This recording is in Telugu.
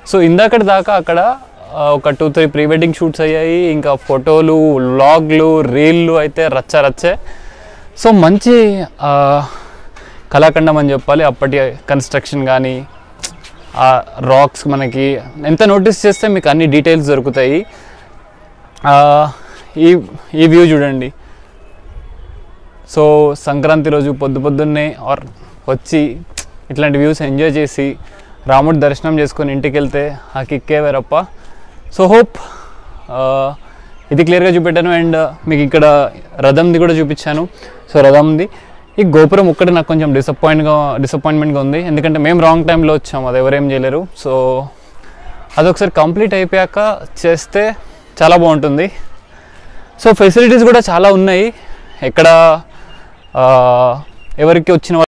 సో ఇందాకటి దాకా అక్కడ ఒక 2-3 ప్రీ వెడ్డింగ్ షూట్స్ అయ్యాయి, ఇంకా ఫోటోలు, వ్లాగ్లు, రీల్లు అయితే రచ్చే. సో మంచి కళాఖండం అని చెప్పాలి. అప్పటి కన్స్ట్రక్షన్ కానీ ఆ రాక్స్ మనకి ఎంత నోటీస్ చేస్తే మీకు అన్ని డీటెయిల్స్ దొరుకుతాయి. ఈ వ్యూ చూడండి. సో సంక్రాంతి రోజు పొద్దున్నే వచ్చి ఇట్లాంటి వ్యూస్ ఎంజాయ్ చేసి రాముడి దర్శనం చేసుకొని ఇంటికి వెళ్తే ఆ కిక్కే వేరప్ప. సో హోప్ ఇది క్లియర్గా చూపెట్టాను. అండ్ మీకు ఇక్కడ రథంది కూడా చూపించాను. సో రథంది ఈ గోపురం ఒక్కటి నాకు కొంచెం డిసప్పాయింట్మెంట్గా ఉంది, ఎందుకంటే మేము రాంగ్ టైంలో వచ్చాము, అది ఎవరేం చేయలేరు. సో అదొకసారి కంప్లీట్ అయిపోయాక చేస్తే చాలా బాగుంటుంది. సో ఫెసిలిటీస్ కూడా చాలా ఉన్నాయి. ఎక్కడ ఎవరికి వచ్చిన